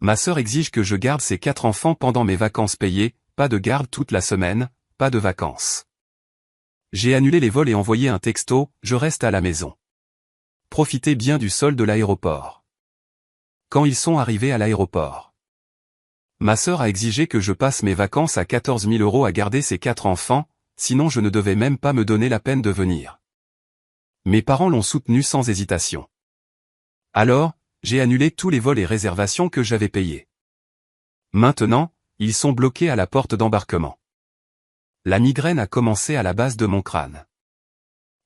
Ma sœur exige que je garde ses 4 enfants pendant mes vacances payées, pas de garde toute la semaine, pas de vacances. J'ai annulé les vols et envoyé un texto, je reste à la maison. Profitez bien du sol de l'aéroport. Quand ils sont arrivés à l'aéroport, ma sœur a exigé que je passe mes vacances à 14 000 € à garder ses 4 enfants, sinon je ne devais même pas me donner la peine de venir. Mes parents l'ont soutenu sans hésitation. Alors, j'ai annulé tous les vols et réservations que j'avais payés. Maintenant, ils sont bloqués à la porte d'embarquement. La migraine a commencé à la base de mon crâne.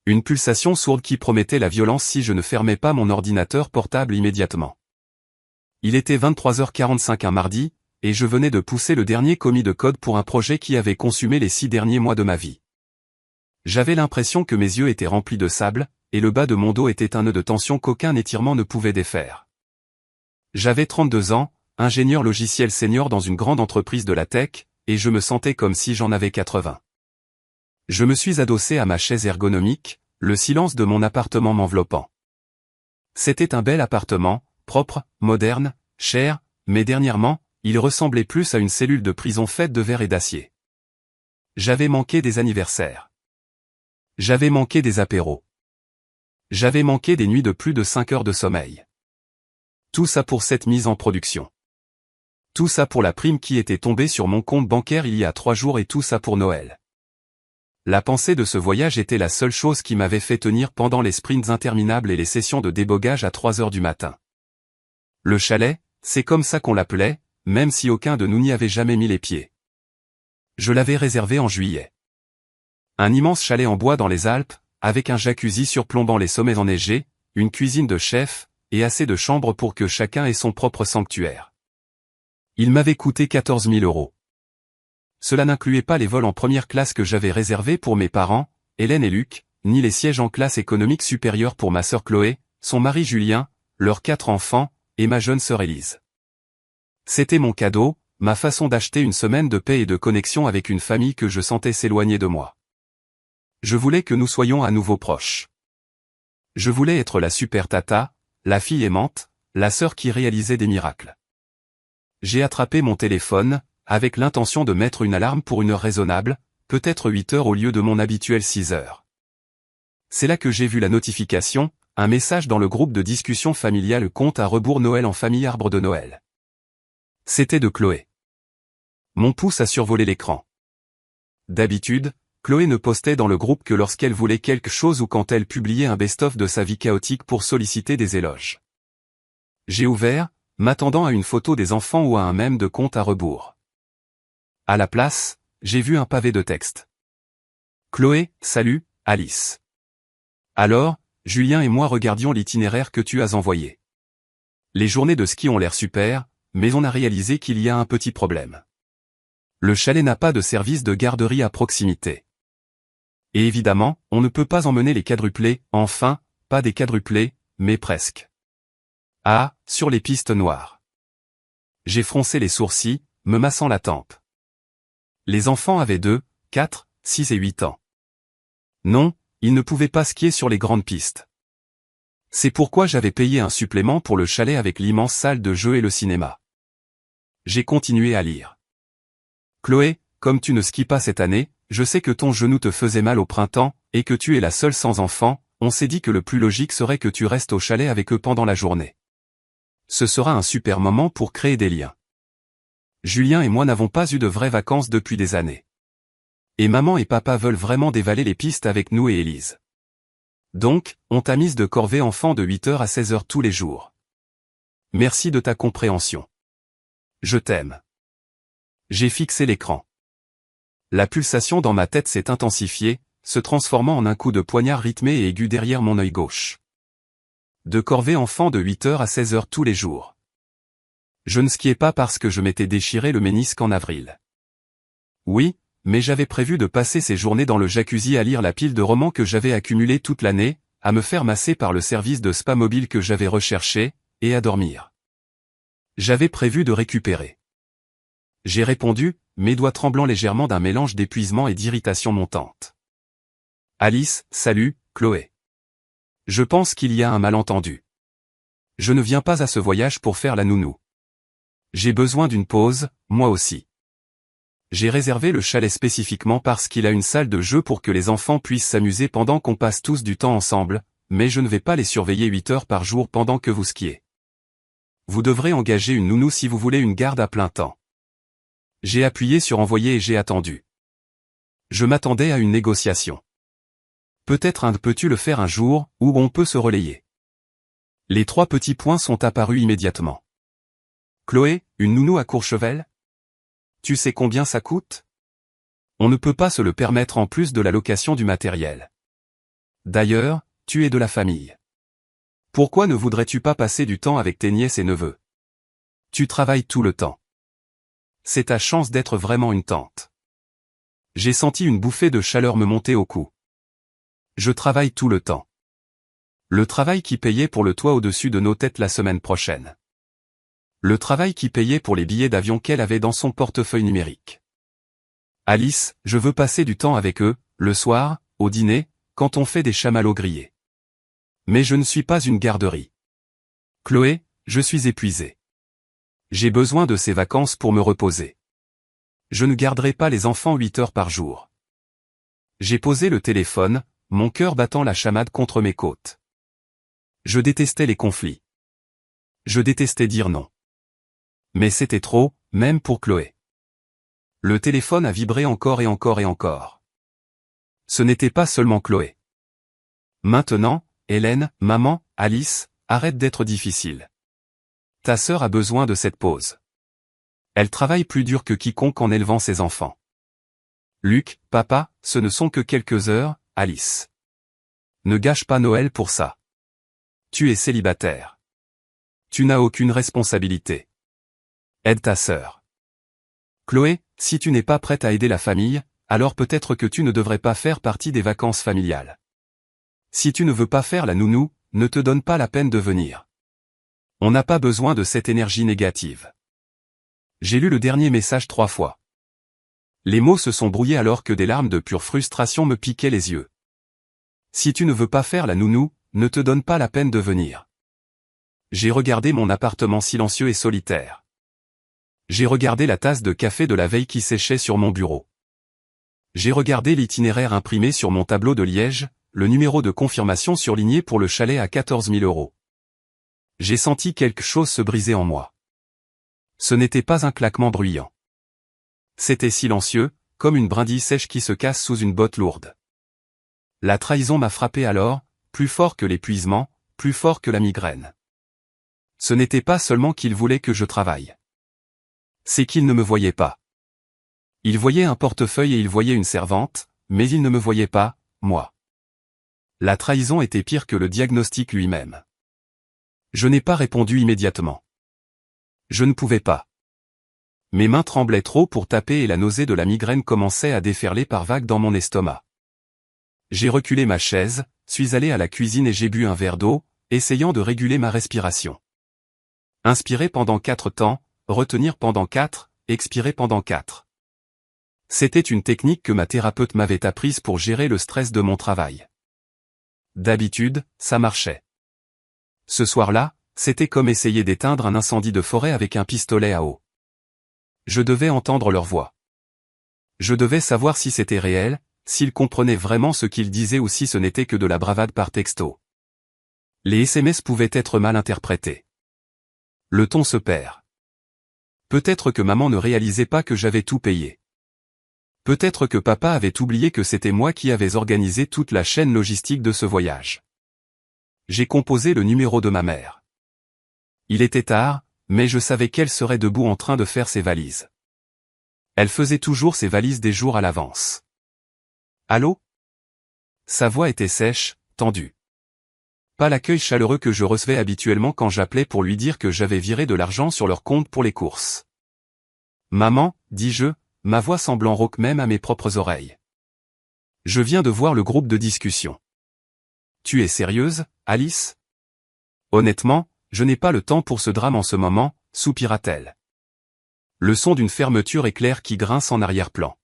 Une pulsation sourde qui promettait la violence si je ne fermais pas mon ordinateur portable immédiatement. Il était 23h45 un mardi, et je venais de pousser le dernier commis de code pour un projet qui avait consumé les 6 derniers mois de ma vie. J'avais l'impression que mes yeux étaient remplis de sable, et le bas de mon dos était un nœud de tension qu'aucun étirement ne pouvait défaire. J'avais 32 ans, ingénieur logiciel senior dans une grande entreprise de la tech, et je me sentais comme si j'en avais 80. Je me suis adossé à ma chaise ergonomique, le silence de mon appartement m'enveloppant. C'était un bel appartement, propre, moderne, cher, mais dernièrement, il ressemblait plus à une cellule de prison faite de verre et d'acier. J'avais manqué des anniversaires. J'avais manqué des apéros. J'avais manqué des nuits de plus de 5 heures de sommeil. Tout ça pour cette mise en production. Tout ça pour la prime qui était tombée sur mon compte bancaire il y a 3 jours et tout ça pour Noël. La pensée de ce voyage était la seule chose qui m'avait fait tenir pendant les sprints interminables et les sessions de débogage à 3 heures du matin. Le chalet, c'est comme ça qu'on l'appelait, même si aucun de nous n'y avait jamais mis les pieds. Je l'avais réservé en juillet. Un immense chalet en bois dans les Alpes, avec un jacuzzi surplombant les sommets enneigés, une cuisine de chef, et assez de chambres pour que chacun ait son propre sanctuaire. Il m'avait coûté 14 000 €. Cela n'incluait pas les vols en première classe que j'avais réservés pour mes parents, Hélène et Luc, ni les sièges en classe économique supérieure pour ma sœur Chloé, son mari Julien, leurs 4 enfants, et ma jeune sœur Élise. C'était mon cadeau, ma façon d'acheter une semaine de paix et de connexion avec une famille que je sentais s'éloigner de moi. Je voulais que nous soyons à nouveau proches. Je voulais être la super tata, la fille aimante, la sœur qui réalisait des miracles. J'ai attrapé mon téléphone, avec l'intention de mettre une alarme pour une heure raisonnable, peut-être 8 heures au lieu de mon habituel 6 heures. C'est là que j'ai vu la notification, un message dans le groupe de discussion familiale compte à rebours Noël en famille arbre de Noël. C'était de Chloé. Mon pouce a survolé l'écran. D'habitude, Chloé ne postait dans le groupe que lorsqu'elle voulait quelque chose ou quand elle publiait un best-of de sa vie chaotique pour solliciter des éloges. J'ai ouvert, m'attendant à une photo des enfants ou à un mème de compte à rebours. À la place, j'ai vu un pavé de texte. Chloé, salut, Alice. Alors, Julien et moi regardions l'itinéraire que tu as envoyé. Les journées de ski ont l'air super, mais on a réalisé qu'il y a un petit problème. Le chalet n'a pas de service de garderie à proximité. Et évidemment, on ne peut pas emmener les quadruplés, enfin, pas des quadruplés, mais presque. Ah, sur les pistes noires. J'ai froncé les sourcils, me massant la tempe. Les enfants avaient 2, 4, 6 et 8 ans. Non, ils ne pouvaient pas skier sur les grandes pistes. C'est pourquoi j'avais payé un supplément pour le chalet avec l'immense salle de jeu et le cinéma. J'ai continué à lire. Chloé, comme tu ne skis pas cette année, je sais que ton genou te faisait mal au printemps, et que tu es la seule sans enfant, on s'est dit que le plus logique serait que tu restes au chalet avec eux pendant la journée. Ce sera un super moment pour créer des liens. Julien et moi n'avons pas eu de vraies vacances depuis des années. Et maman et papa veulent vraiment dévaler les pistes avec nous et Élise. Donc, on t'a mise de corvée enfant de 8 heures à 16 heures tous les jours. Merci de ta compréhension. Je t'aime. J'ai fixé l'écran. La pulsation dans ma tête s'est intensifiée, se transformant en un coup de poignard rythmé et aigu derrière mon œil gauche. De corvée enfant de 8 heures à 16 heures tous les jours. Je ne skiais pas parce que je m'étais déchiré le ménisque en avril. Oui, mais j'avais prévu de passer ces journées dans le jacuzzi à lire la pile de romans que j'avais accumulés toute l'année, à me faire masser par le service de spa mobile que j'avais recherché, et à dormir. J'avais prévu de récupérer. J'ai répondu, mes doigts tremblant légèrement d'un mélange d'épuisement et d'irritation montante. Alice, salut, Chloé. Je pense qu'il y a un malentendu. Je ne viens pas à ce voyage pour faire la nounou. J'ai besoin d'une pause, moi aussi. J'ai réservé le chalet spécifiquement parce qu'il a une salle de jeu pour que les enfants puissent s'amuser pendant qu'on passe tous du temps ensemble, mais je ne vais pas les surveiller 8 heures par jour pendant que vous skiez. Vous devrez engager une nounou si vous voulez une garde à plein temps. J'ai appuyé sur envoyer et j'ai attendu. Je m'attendais à une négociation. Peut-être peux-tu le faire un jour, où on peut se relayer. Les 3 petits points sont apparus immédiatement. Chloé, une nounou à Courchevel? Tu sais combien ça coûte? On ne peut pas se le permettre en plus de la location du matériel. D'ailleurs, tu es de la famille. Pourquoi ne voudrais-tu pas passer du temps avec tes nièces et neveux? Tu travailles tout le temps. C'est ta chance d'être vraiment une tante. J'ai senti une bouffée de chaleur me monter au cou. Je travaille tout le temps. Le travail qui payait pour le toit au-dessus de nos têtes la semaine prochaine. Le travail qui payait pour les billets d'avion qu'elle avait dans son portefeuille numérique. Alice, je veux passer du temps avec eux, le soir, au dîner, quand on fait des chamallows grillés. Mais je ne suis pas une garderie. Chloé, je suis épuisé. J'ai besoin de ces vacances pour me reposer. Je ne garderai pas les enfants 8 heures par jour. J'ai posé le téléphone, mon cœur battant la chamade contre mes côtes. Je détestais les conflits. Je détestais dire non. Mais c'était trop, même pour Chloé. Le téléphone a vibré encore et encore et encore. Ce n'était pas seulement Chloé. Maintenant, Hélène, maman, Alice, arrête d'être difficile. Ta sœur a besoin de cette pause. Elle travaille plus dur que quiconque en élevant ses enfants. Luc, papa, ce ne sont que quelques heures, Alice. Ne gâche pas Noël pour ça. Tu es célibataire. Tu n'as aucune responsabilité. Aide ta sœur. Chloé, si tu n'es pas prête à aider la famille, alors peut-être que tu ne devrais pas faire partie des vacances familiales. Si tu ne veux pas faire la nounou, ne te donne pas la peine de venir. On n'a pas besoin de cette énergie négative. J'ai lu le dernier message 3 fois. Les mots se sont brouillés alors que des larmes de pure frustration me piquaient les yeux. Si tu ne veux pas faire la nounou, ne te donne pas la peine de venir. J'ai regardé mon appartement silencieux et solitaire. J'ai regardé la tasse de café de la veille qui séchait sur mon bureau. J'ai regardé l'itinéraire imprimé sur mon tableau de Liège, le numéro de confirmation surligné pour le chalet à 14 000 €. J'ai senti quelque chose se briser en moi. Ce n'était pas un claquement bruyant. C'était silencieux, comme une brindille sèche qui se casse sous une botte lourde. La trahison m'a frappé alors, plus fort que l'épuisement, plus fort que la migraine. Ce n'était pas seulement qu'il voulait que je travaille. C'est qu'il ne me voyait pas. Il voyait un portefeuille et il voyait une servante, mais il ne me voyait pas, moi. La trahison était pire que le diagnostic lui-même. Je n'ai pas répondu immédiatement. Je ne pouvais pas. Mes mains tremblaient trop pour taper et la nausée de la migraine commençait à déferler par vagues dans mon estomac. J'ai reculé ma chaise, suis allé à la cuisine et j'ai bu un verre d'eau, essayant de réguler ma respiration. Inspirer pendant 4 temps, retenir pendant 4, expirer pendant 4. C'était une technique que ma thérapeute m'avait apprise pour gérer le stress de mon travail. D'habitude, ça marchait. Ce soir-là, c'était comme essayer d'éteindre un incendie de forêt avec un pistolet à eau. Je devais entendre leur voix. Je devais savoir si c'était réel, s'ils comprenaient vraiment ce qu'ils disaient ou si ce n'était que de la bravade par texto. Les SMS pouvaient être mal interprétés. Le ton se perd. Peut-être que maman ne réalisait pas que j'avais tout payé. Peut-être que papa avait oublié que c'était moi qui avais organisé toute la chaîne logistique de ce voyage. J'ai composé le numéro de ma mère. Il était tard, mais je savais qu'elle serait debout en train de faire ses valises. Elle faisait toujours ses valises des jours à l'avance. Allô? Sa voix était sèche, tendue. Pas l'accueil chaleureux que je recevais habituellement quand j'appelais pour lui dire que j'avais viré de l'argent sur leur compte pour les courses. Maman, dis-je, ma voix semblant rauque même à mes propres oreilles. Je viens de voir le groupe de discussion. Tu es sérieuse, Alice? Honnêtement, je n'ai pas le temps pour ce drame en ce moment, soupira-t-elle. Le son d'une fermeture éclair qui grince en arrière-plan.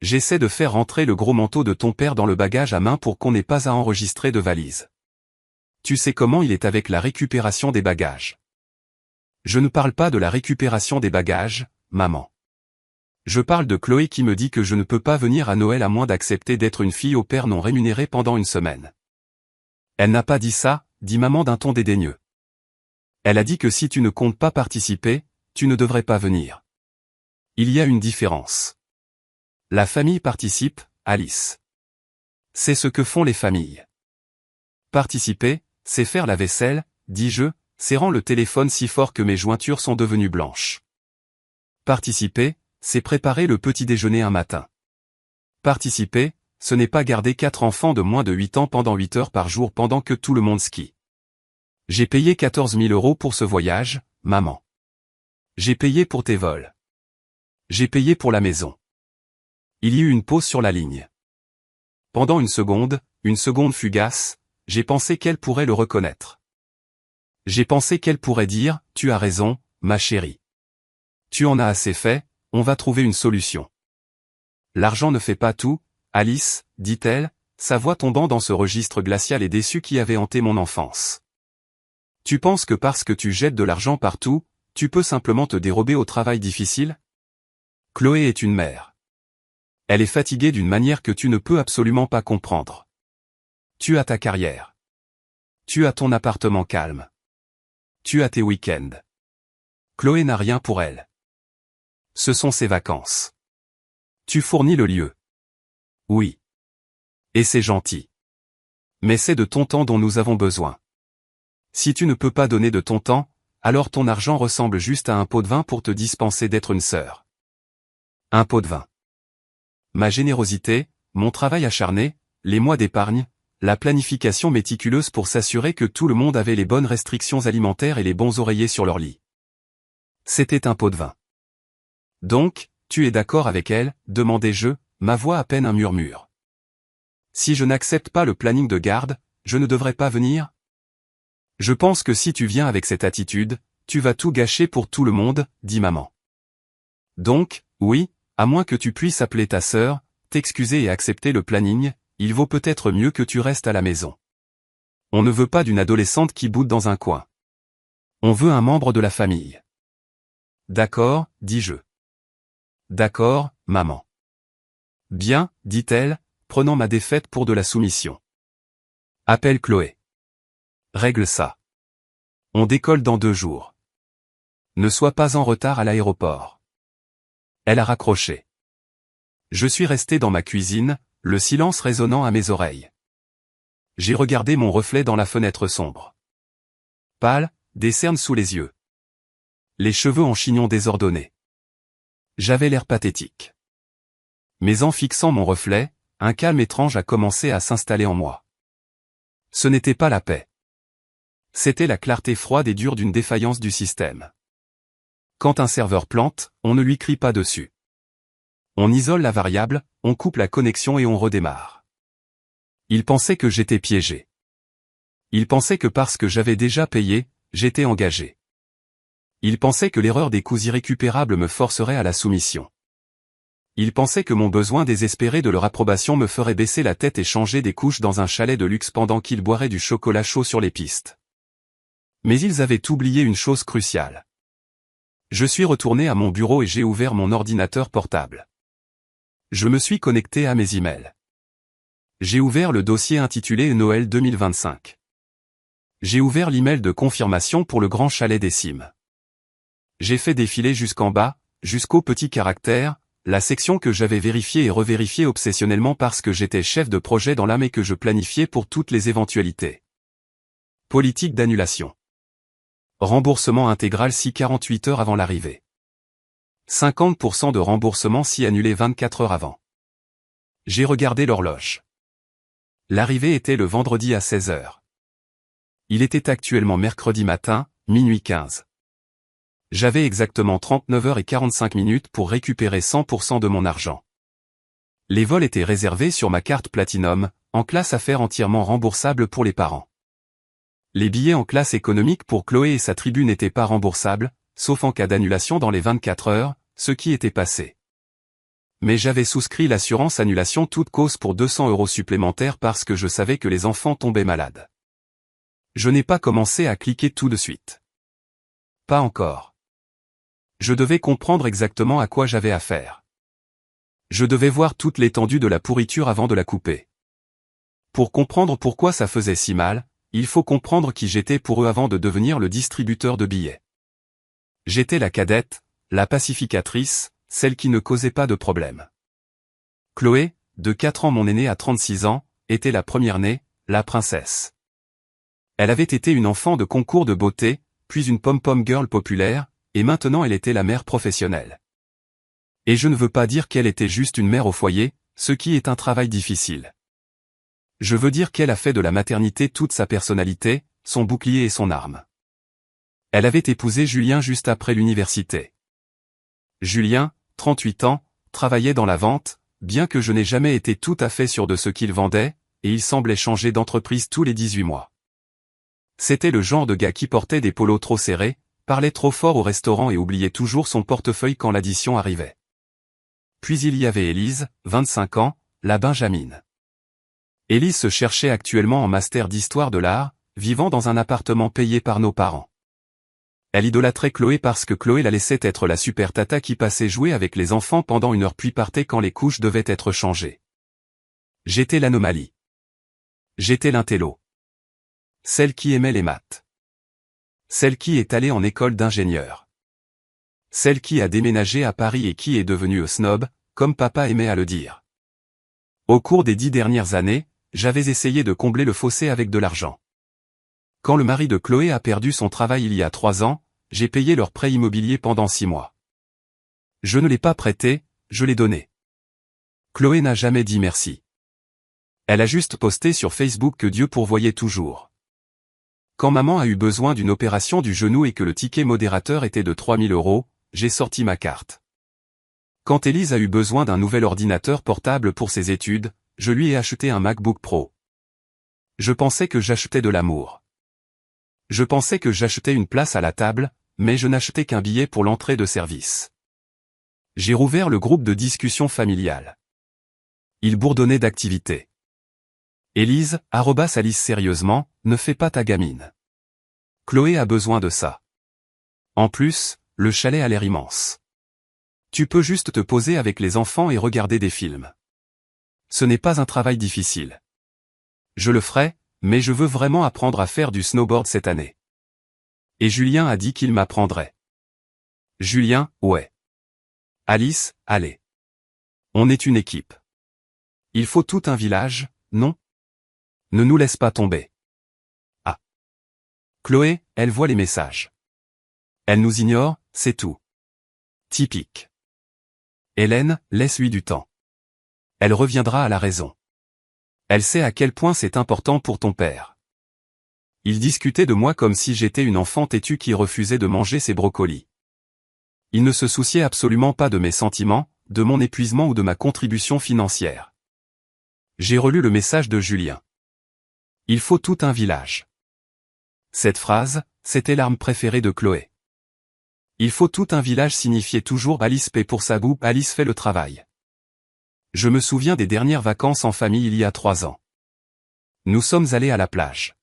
J'essaie de faire rentrer le gros manteau de ton père dans le bagage à main pour qu'on n'ait pas à enregistrer de valise. Tu sais comment il est avec la récupération des bagages. Je ne parle pas de la récupération des bagages, maman. Je parle de Chloé qui me dit que je ne peux pas venir à Noël à moins d'accepter d'être une fille au père non rémunérée pendant une semaine. Elle n'a pas dit ça, dit maman d'un ton dédaigneux. Elle a dit que si tu ne comptes pas participer, tu ne devrais pas venir. Il y a une différence. La famille participe, Alice. C'est ce que font les familles. Participer, c'est faire la vaisselle, dis-je, serrant le téléphone si fort que mes jointures sont devenues blanches. Participer, c'est préparer le petit déjeuner un matin. Participer, ce n'est pas garder 4 enfants de moins de 8 ans pendant 8 heures par jour pendant que tout le monde skie. J'ai payé 14 000 € pour ce voyage, maman. J'ai payé pour tes vols. J'ai payé pour la maison. Il y eut une pause sur la ligne. Pendant une seconde fugace, j'ai pensé qu'elle pourrait le reconnaître. J'ai pensé qu'elle pourrait dire, tu as raison, ma chérie. Tu en as assez fait, on va trouver une solution. L'argent ne fait pas tout, Alice, dit-elle, sa voix tombant dans ce registre glacial et déçu qui avait hanté mon enfance. Tu penses que parce que tu jettes de l'argent partout, tu peux simplement te dérober au travail difficile? Chloé est une mère. Elle est fatiguée d'une manière que tu ne peux absolument pas comprendre. Tu as ta carrière. Tu as ton appartement calme. Tu as tes week-ends. Chloé n'a rien pour elle. Ce sont ses vacances. Tu fournis le lieu. Oui. Et c'est gentil. Mais c'est de ton temps dont nous avons besoin. Si tu ne peux pas donner de ton temps, alors ton argent ressemble juste à un pot de vin pour te dispenser d'être une sœur. Un pot de vin. Ma générosité, mon travail acharné, les mois d'épargne, la planification méticuleuse pour s'assurer que tout le monde avait les bonnes restrictions alimentaires et les bons oreillers sur leur lit. C'était un pot de vin. Donc, tu es d'accord avec elle, demandai-je, ma voix à peine un murmure. Si je n'accepte pas le planning de garde, je ne devrais pas venir? Je pense que si tu viens avec cette attitude, tu vas tout gâcher pour tout le monde, dit maman. Donc, oui, à moins que tu puisses appeler ta sœur, t'excuser et accepter le planning, il vaut peut-être mieux que tu restes à la maison. On ne veut pas d'une adolescente qui boude dans un coin. On veut un membre de la famille. D'accord, dis-je. D'accord, maman. Bien, dit-elle, prenant ma défaite pour de la soumission. Appelle Chloé. Règle ça. On décolle dans 2 jours. Ne sois pas en retard à l'aéroport. Elle a raccroché. Je suis resté dans ma cuisine, le silence résonnant à mes oreilles. J'ai regardé mon reflet dans la fenêtre sombre. Pâle, des cernes sous les yeux. Les cheveux en chignon désordonnés. J'avais l'air pathétique. Mais en fixant mon reflet, un calme étrange a commencé à s'installer en moi. Ce n'était pas la paix. C'était la clarté froide et dure d'une défaillance du système. Quand un serveur plante, on ne lui crie pas dessus. On isole la variable, on coupe la connexion et on redémarre. Il pensait que j'étais piégé. Il pensait que parce que j'avais déjà payé, j'étais engagé. Il pensait que l'erreur des coûts irrécupérables me forcerait à la soumission. Il pensait que mon besoin désespéré de leur approbation me ferait baisser la tête et changer des couches dans un chalet de luxe pendant qu'ils boiraient du chocolat chaud sur les pistes. Mais ils avaient oublié une chose cruciale. Je suis retourné à mon bureau et j'ai ouvert mon ordinateur portable. Je me suis connecté à mes emails. J'ai ouvert le dossier intitulé Noël 2025. J'ai ouvert l'email de confirmation pour le grand chalet des Cimes. J'ai fait défiler jusqu'en bas, jusqu'au petit caractère, la section que j'avais vérifiée et revérifiée obsessionnellement parce que j'étais chef de projet dans l'âme et que je planifiais pour toutes les éventualités. Politique d'annulation. Remboursement intégral si 48 heures avant l'arrivée. 50% de remboursement si annulé 24 heures avant. J'ai regardé l'horloge. L'arrivée était le vendredi à 16 heures. Il était actuellement mercredi matin, minuit 15. J'avais exactement 39h45 pour récupérer 100% de mon argent. Les vols étaient réservés sur ma carte Platinum, en classe affaires entièrement remboursable pour les parents. Les billets en classe économique pour Chloé et sa tribu n'étaient pas remboursables, sauf en cas d'annulation dans les 24 heures, ce qui était passé. Mais j'avais souscrit l'assurance annulation toute cause pour 200 € supplémentaires parce que je savais que les enfants tombaient malades. Je n'ai pas commencé à cliquer tout de suite. pas encore. Je devais comprendre exactement à quoi j'avais affaire. Je devais voir toute l'étendue de la pourriture avant de la couper. Pour comprendre pourquoi ça faisait si mal, il faut comprendre qui j'étais pour eux avant de devenir le distributeur de billets. J'étais la cadette, la pacificatrice, celle qui ne causait pas de problème. Chloé, de 4 ans mon aînée à 36 ans, était la première-née, la princesse. Elle avait été une enfant de concours de beauté, puis une pom-pom girl populaire, et maintenant elle était la mère professionnelle. Et je ne veux pas dire qu'elle était juste une mère au foyer, ce qui est un travail difficile. Je veux dire qu'elle a fait de la maternité toute sa personnalité, son bouclier et son arme. Elle avait épousé Julien juste après l'université. Julien, 38 ans, travaillait dans la vente, bien que je n'ai jamais été tout à fait sûr de ce qu'il vendait, et il semblait changer d'entreprise tous les 18 mois. C'était le genre de gars qui portait des polos trop serrés, parlait trop fort au restaurant et oubliait toujours son portefeuille quand l'addition arrivait. Puis il y avait Élise, 25 ans, la benjamine. Élise se cherchait actuellement en master d'histoire de l'art, vivant dans un appartement payé par nos parents. Elle idolâtrait Chloé parce que Chloé la laissait être la super tata qui passait jouer avec les enfants pendant 1 heure puis partait quand les couches devaient être changées. J'étais l'anomalie. J'étais l'intello. Celle qui aimait les maths. Celle qui est allée en école d'ingénieur. Celle qui a déménagé à Paris et qui est devenue snob, comme papa aimait à le dire. Au cours des 10 dernières années, j'avais essayé de combler le fossé avec de l'argent. Quand le mari de Chloé a perdu son travail il y a 3 ans, j'ai payé leur prêt immobilier pendant 6 mois. Je ne l'ai pas prêté, je l'ai donné. Chloé n'a jamais dit merci. Elle a juste posté sur Facebook que Dieu pourvoyait toujours. Quand maman a eu besoin d'une opération du genou et que le ticket modérateur était de 3 000 €, j'ai sorti ma carte. Quand Élise a eu besoin d'un nouvel ordinateur portable pour ses études, je lui ai acheté un MacBook Pro. Je pensais que j'achetais de l'amour. Je pensais que j'achetais une place à la table, mais je n'achetais qu'un billet pour l'entrée de service. J'ai rouvert le groupe de discussion familiale. Il bourdonnait d'activité. Élise, Alice sérieusement, ne fais pas ta gamine. Chloé a besoin de ça. En plus, le chalet a l'air immense. Tu peux juste te poser avec les enfants et regarder des films. Ce n'est pas un travail difficile. Je le ferai, mais je veux vraiment apprendre à faire du snowboard cette année. Et Julien a dit qu'il m'apprendrait. Julien, ouais. Alice, allez. On est une équipe. Il faut tout un village, non? Ne nous laisse pas tomber. Ah. Chloé, elle voit les messages. Elle nous ignore, c'est tout. Typique. Hélène, laisse-lui du temps. Elle reviendra à la raison. Elle sait à quel point c'est important pour ton père. Il discutait de moi comme si j'étais une enfant têtue qui refusait de manger ses brocolis. Il ne se souciait absolument pas de mes sentiments, de mon épuisement ou de ma contribution financière. J'ai relu le message de Julien. Il faut tout un village. Cette phrase, c'était l'arme préférée de Chloé. Il faut tout un village signifiait toujours Alice paie pour sa boue, Alice fait le travail. Je me souviens des dernières vacances en famille il y a 3 ans. Nous sommes allés à la plage.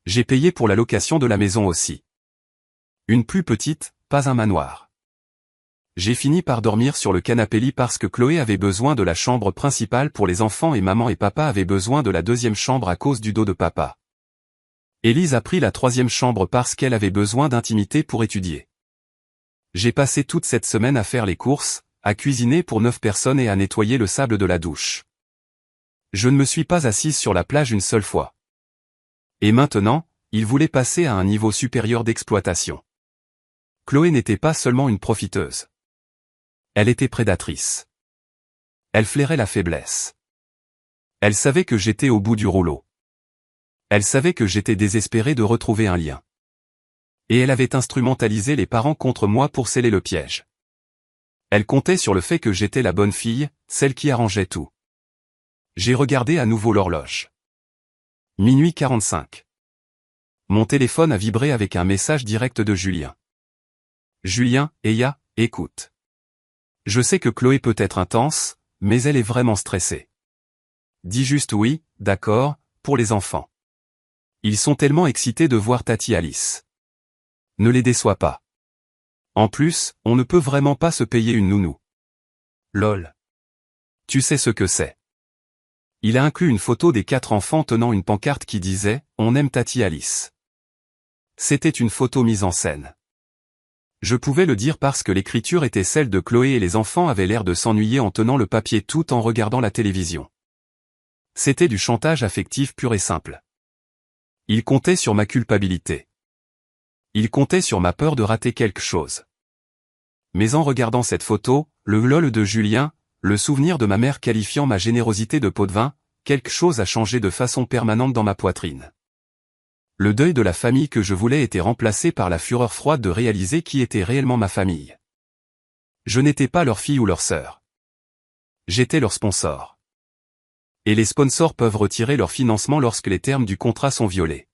J'ai payé pour la location de la maison aussi. Une plus petite, pas un manoir. J'ai fini par dormir sur le canapé lit parce que Chloé avait besoin de la chambre principale pour les enfants et maman et papa avaient besoin de la 2e chambre à cause du dos de papa. Élise a pris la 3e chambre parce qu'elle avait besoin d'intimité pour étudier. J'ai passé toute cette semaine à faire les courses, à cuisiner pour 9 personnes et à nettoyer le sable de la douche. Je ne me suis pas assise sur la plage une seule fois. Et maintenant, il voulait passer à un niveau supérieur d'exploitation. Chloé n'était pas seulement une profiteuse. Elle était prédatrice. Elle flairait la faiblesse. Elle savait que j'étais au bout du rouleau. Elle savait que j'étais désespéré de retrouver un lien. Et elle avait instrumentalisé les parents contre moi pour sceller le piège. Elle comptait sur le fait que j'étais la bonne fille, celle qui arrangeait tout. J'ai regardé à nouveau l'horloge. Minuit 45. Mon téléphone a vibré avec un message direct de Julien. Julien, Eya, écoute. Je sais que Chloé peut être intense, mais elle est vraiment stressée. Dis juste oui, d'accord, pour les enfants. Ils sont tellement excités de voir Tati Alice. Ne les déçois pas. En plus, on ne peut vraiment pas se payer une nounou. Lol. Tu sais ce que c'est. Il a inclus une photo des 4 enfants tenant une pancarte qui disait « On aime Tati Alice ». C'était une photo mise en scène. Je pouvais le dire parce que l'écriture était celle de Chloé et les enfants avaient l'air de s'ennuyer en tenant le papier tout en regardant la télévision. C'était du chantage affectif pur et simple. Il comptait sur ma culpabilité. Il comptait sur ma peur de rater quelque chose. Mais en regardant cette photo, le lol de Julien, le souvenir de ma mère qualifiant ma générosité de pot de vin, quelque chose a changé de façon permanente dans ma poitrine. Le deuil de la famille que je voulais était remplacé par la fureur froide de réaliser qui était réellement ma famille. Je n'étais pas leur fille ou leur sœur. J'étais leur sponsor. Et les sponsors peuvent retirer leur financement lorsque les termes du contrat sont violés.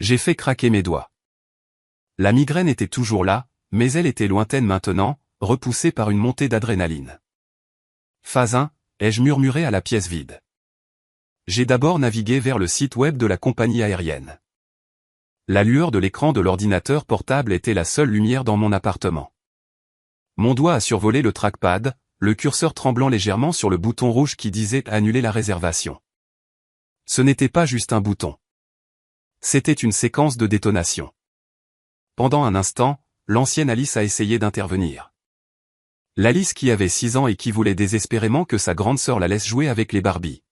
J'ai fait craquer mes doigts. La migraine était toujours là, mais elle était lointaine maintenant, repoussée par une montée d'adrénaline. Phase 1, ai-je murmuré à la pièce vide. J'ai d'abord navigué vers le site web de la compagnie aérienne. La lueur de l'écran de l'ordinateur portable était la seule lumière dans mon appartement. Mon doigt a survolé le trackpad, le curseur tremblant légèrement sur le bouton rouge qui disait « Annuler la réservation ». Ce n'était pas juste un bouton. C'était une séquence de détonation. Pendant un instant, l'ancienne Alice a essayé d'intervenir. L'Alice qui avait 6 ans et qui voulait désespérément que sa grande sœur la laisse jouer avec les Barbies.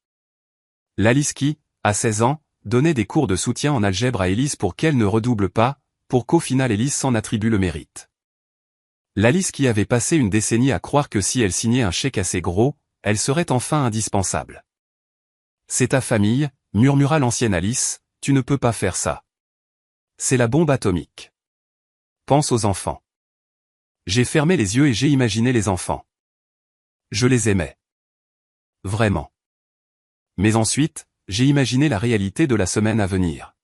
L'Alice qui, à 16 ans, donnait des cours de soutien en algèbre à Élise pour qu'elle ne redouble pas, pour qu'au final Élise s'en attribue le mérite. L'Alice qui avait passé une décennie à croire que si elle signait un chèque assez gros, elle serait enfin indispensable. C'est ta famille, murmura l'ancienne Alice, tu ne peux pas faire ça. C'est la bombe atomique. Pense aux enfants. J'ai fermé les yeux et j'ai imaginé les enfants. Je les aimais. Vraiment. Mais ensuite, j'ai imaginé la réalité de la semaine à venir.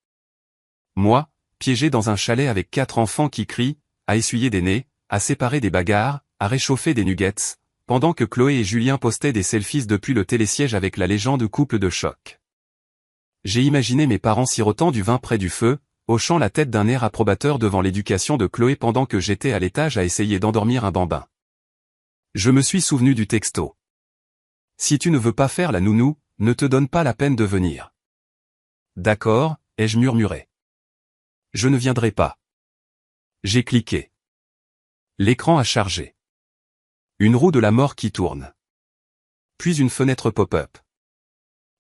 Moi, piégé dans un chalet avec 4 enfants qui crient, à essuyer des nez, à séparer des bagarres, à réchauffer des nuggets, pendant que Chloé et Julien postaient des selfies depuis le télésiège avec la légende couple de choc. J'ai imaginé mes parents sirotant du vin près du feu, hochant la tête d'un air approbateur devant l'éducation de Chloé pendant que j'étais à l'étage à essayer d'endormir un bambin. Je me suis souvenu du texto. Si tu ne veux pas faire la nounou, ne te donne pas la peine de venir. D'accord, ai-je murmuré. Je ne viendrai pas. J'ai cliqué. L'écran a chargé. Une roue de la mort qui tourne. Puis une fenêtre pop-up.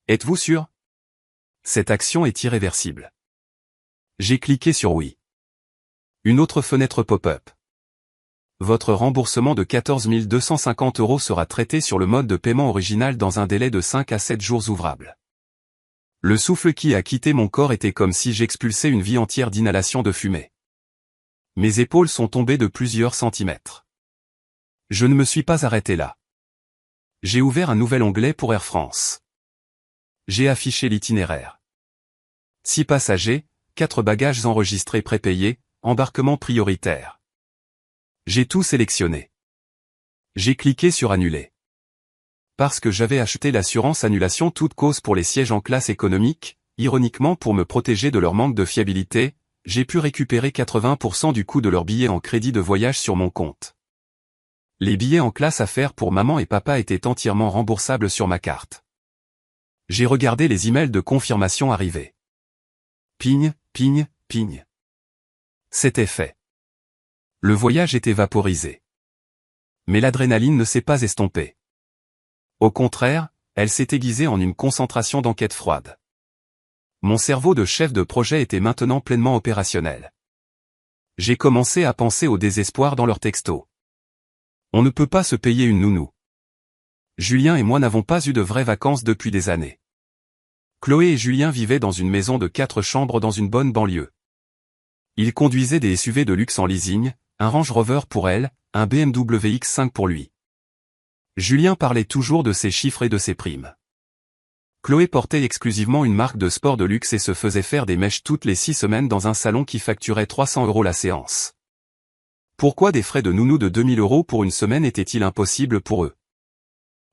Êtes-vous sûr? Cette action est irréversible. J'ai cliqué sur oui. Une autre fenêtre pop-up. Votre remboursement de 14 250 € sera traité sur le mode de paiement original dans un délai de 5 à 7 jours ouvrables. Le souffle qui a quitté mon corps était comme si j'expulsais une vie entière d'inhalation de fumée. Mes épaules sont tombées de plusieurs centimètres. Je ne me suis pas arrêté là. J'ai ouvert un nouvel onglet pour Air France. J'ai affiché l'itinéraire. 6 passagers, 4 bagages enregistrés prépayés, embarquement prioritaire. J'ai tout sélectionné. J'ai cliqué sur annuler. Parce que j'avais acheté l'assurance annulation toute cause pour les sièges en classe économique, ironiquement pour me protéger de leur manque de fiabilité, j'ai pu récupérer 80% du coût de leurs billets en crédit de voyage sur mon compte. Les billets en classe affaires pour maman et papa étaient entièrement remboursables sur ma carte. J'ai regardé les emails de confirmation arriver. Pigne, pigne, pigne. C'était fait. Le voyage était vaporisé. Mais l'adrénaline ne s'est pas estompée. Au contraire, elle s'est aiguisée en une concentration d'enquête froide. Mon cerveau de chef de projet était maintenant pleinement opérationnel. J'ai commencé à penser au désespoir dans leurs textos. On ne peut pas se payer une nounou. Julien et moi n'avons pas eu de vraies vacances depuis des années. Chloé et Julien vivaient dans une maison de 4 chambres dans une bonne banlieue. Ils conduisaient des SUV de luxe en leasing, un Range Rover pour elle, un BMW X5 pour lui. Julien parlait toujours de ses chiffres et de ses primes. Chloé portait exclusivement une marque de sport de luxe et se faisait faire des mèches toutes les 6 semaines dans un salon qui facturait 300 € la séance. Pourquoi des frais de nounou de 2000 € pour une semaine étaient-ils impossibles pour eux?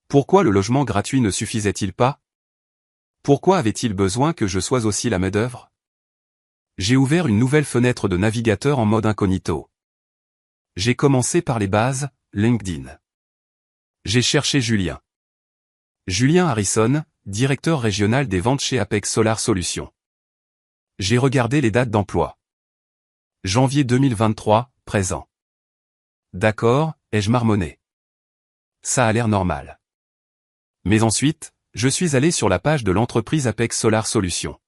Pourquoi le logement gratuit ne suffisait-il pas? Pourquoi avait-il besoin que je sois aussi la main-d'œuvre? J'ai ouvert une nouvelle fenêtre de navigateur en mode incognito. J'ai commencé par les bases, LinkedIn. J'ai cherché Julien. Julien Harrison, directeur régional des ventes chez Apex Solar Solutions. J'ai regardé les dates d'emploi. Janvier 2023, présent. D'accord, ai-je marmonné. Ça a l'air normal. Mais ensuite, je suis allé sur la page de l'entreprise Apex Solar Solutions.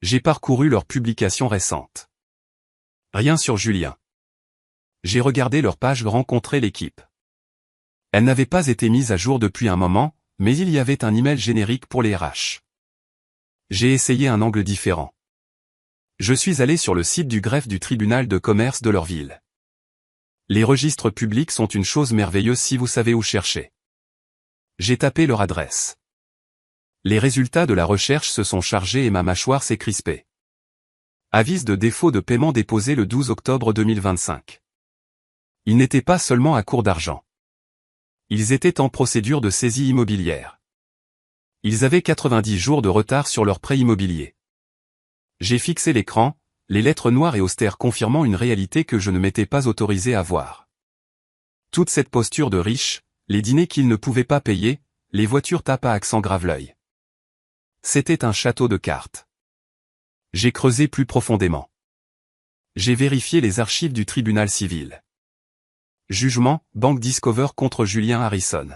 J'ai parcouru leurs publications récentes. Rien sur Julien. J'ai regardé leur page rencontrer l'équipe. Elle n'avait pas été mise à jour depuis un moment, mais il y avait un email générique pour les RH. J'ai essayé un angle différent. Je suis allé sur le site du greffe du tribunal de commerce de leur ville. Les registres publics sont une chose merveilleuse si vous savez où chercher. J'ai tapé leur adresse. Les résultats de la recherche se sont chargés et ma mâchoire s'est crispée. Avis de défaut de paiement déposé le 12 octobre 2025. Ils n'étaient pas seulement à court d'argent. Ils étaient en procédure de saisie immobilière. Ils avaient 90 jours de retard sur leur prêt immobilier. J'ai fixé l'écran, les lettres noires et austères confirmant une réalité que je ne m'étais pas autorisé à voir. Toute cette posture de riche, les dîners qu'ils ne pouvaient pas payer, les voitures tapent à accent grave l'œil. C'était un château de cartes. J'ai creusé plus profondément. J'ai vérifié les archives du tribunal civil. Jugement, Banque Discover contre Julien Harrison.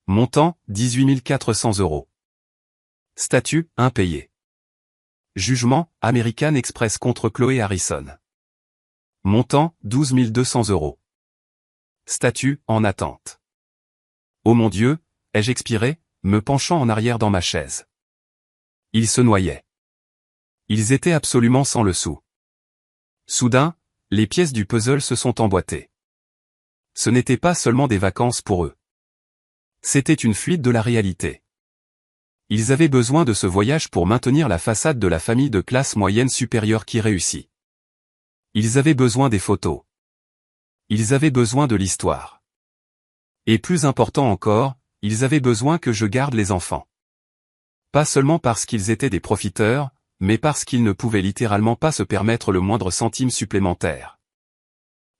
Montant, 18 400 €. Statut, impayé. Jugement, American Express contre Chloé Harrison. Montant, 12 200 €. Statut, en attente. Oh mon Dieu, ai-je expiré, me penchant en arrière dans ma chaise. Ils se noyaient. Ils étaient absolument sans le sou. Soudain, les pièces du puzzle se sont emboîtées. Ce n'était pas seulement des vacances pour eux. C'était une fuite de la réalité. Ils avaient besoin de ce voyage pour maintenir la façade de la famille de classe moyenne supérieure qui réussit. Ils avaient besoin des photos. Ils avaient besoin de l'histoire. Et plus important encore, ils avaient besoin que je garde les enfants. Pas seulement parce qu'ils étaient des profiteurs, mais parce qu'ils ne pouvaient littéralement pas se permettre le moindre centime supplémentaire.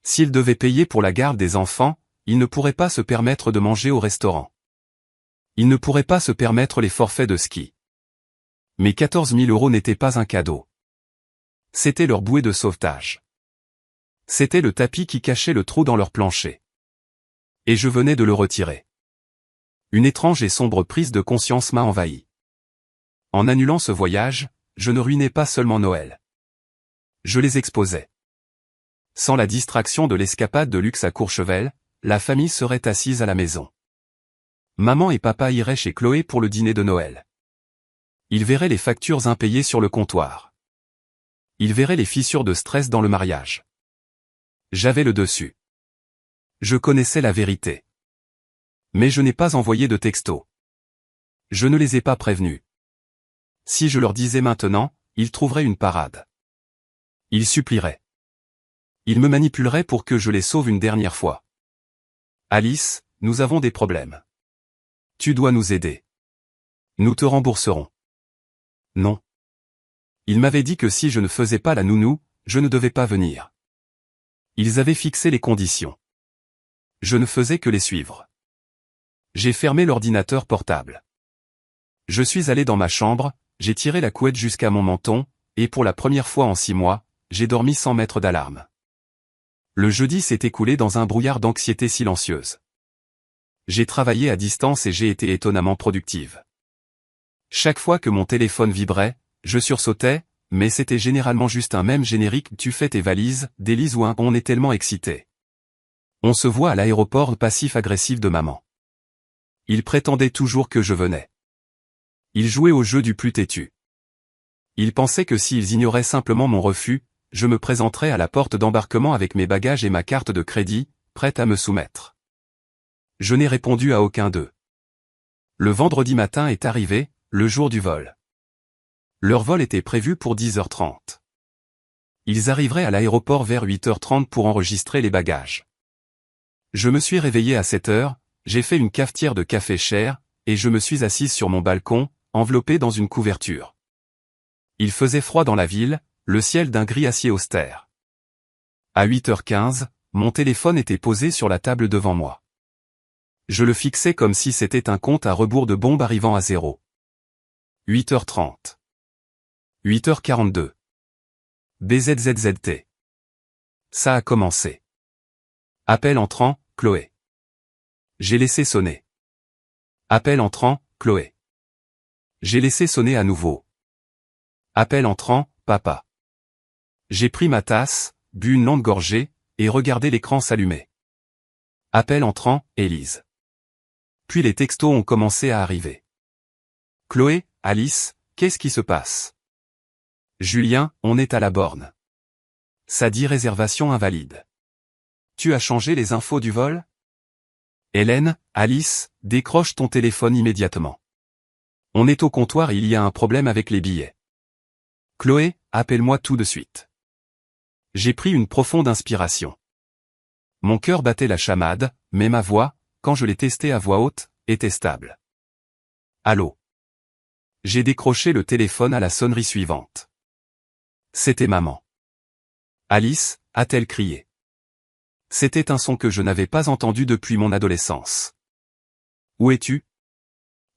S'ils devaient payer pour la garde des enfants, ils ne pourraient pas se permettre de manger au restaurant. Ils ne pourraient pas se permettre les forfaits de ski. Mais 14 000 € n'étaient pas un cadeau. C'était leur bouée de sauvetage. C'était le tapis qui cachait le trou dans leur plancher. Et je venais de le retirer. Une étrange et sombre prise de conscience m'a envahi. En annulant ce voyage, je ne ruinais pas seulement Noël. Je les exposais. Sans la distraction de l'escapade de luxe à Courchevel, la famille serait assise à la maison. Maman et papa iraient chez Chloé pour le dîner de Noël. Ils verraient les factures impayées sur le comptoir. Ils verraient les fissures de stress dans le mariage. J'avais le dessus. Je connaissais la vérité. Mais je n'ai pas envoyé de texto. Je ne les ai pas prévenus. Si je leur disais maintenant, ils trouveraient une parade. Ils supplieraient. Ils me manipuleraient pour que je les sauve une dernière fois. Alice, nous avons des problèmes. Tu dois nous aider. Nous te rembourserons. Non. Ils m'avaient dit que si je ne faisais pas la nounou, je ne devais pas venir. Ils avaient fixé les conditions. Je ne faisais que les suivre. J'ai fermé l'ordinateur portable. Je suis allé dans ma chambre, j'ai tiré la couette jusqu'à mon menton, et pour la première fois en 6 mois, j'ai dormi sans mettre d'alarme. Le jeudi s'est écoulé dans un brouillard d'anxiété silencieuse. J'ai travaillé à distance et j'ai été étonnamment productive. Chaque fois que mon téléphone vibrait, je sursautais, mais c'était généralement juste un même générique « Tu fais tes valises » d'Élise ou un « On est tellement excité ». On se voit à l'aéroport passif-agressif de maman. Il prétendait toujours que je venais. Il jouait au jeu du plus têtu. Il pensait que s'ils ignoraient simplement mon refus, je me présenterais à la porte d'embarquement avec mes bagages et ma carte de crédit, prête à me soumettre. Je n'ai répondu à aucun d'eux. Le vendredi matin est arrivé, le jour du vol. Leur vol était prévu pour 10h30. Ils arriveraient à l'aéroport vers 8h30 pour enregistrer les bagages. Je me suis réveillé à 7h, j'ai fait une cafetière de café cher, et je me suis assise sur mon balcon, enveloppée dans une couverture. Il faisait froid dans la ville, le ciel d'un gris acier austère. À 8h15, mon téléphone était posé sur la table devant moi. Je le fixais comme si c'était un compte à rebours de bombe arrivant à zéro. 8h30. 8h42. BZZZT. Ça a commencé. Appel entrant, Chloé. J'ai laissé sonner. Appel entrant, Chloé. J'ai laissé sonner à nouveau. Appel entrant, papa. J'ai pris ma tasse, bu une longue gorgée, et regardé l'écran s'allumer. Appel entrant, Élise. Puis les textos ont commencé à arriver. Chloé, Alice, qu'est-ce qui se passe? Julien, on est à la borne. Ça dit réservation invalide. Tu as changé les infos du vol? Hélène, Alice, décroche ton téléphone immédiatement. On est au comptoir et il y a un problème avec les billets. Chloé, appelle-moi tout de suite. J'ai pris une profonde inspiration. Mon cœur battait la chamade, mais ma voix, quand je l'ai testée à voix haute, était stable. Allô? J'ai décroché le téléphone à la sonnerie suivante. C'était maman. Alice, a-t-elle crié. C'était un son que je n'avais pas entendu depuis mon adolescence. Où es-tu?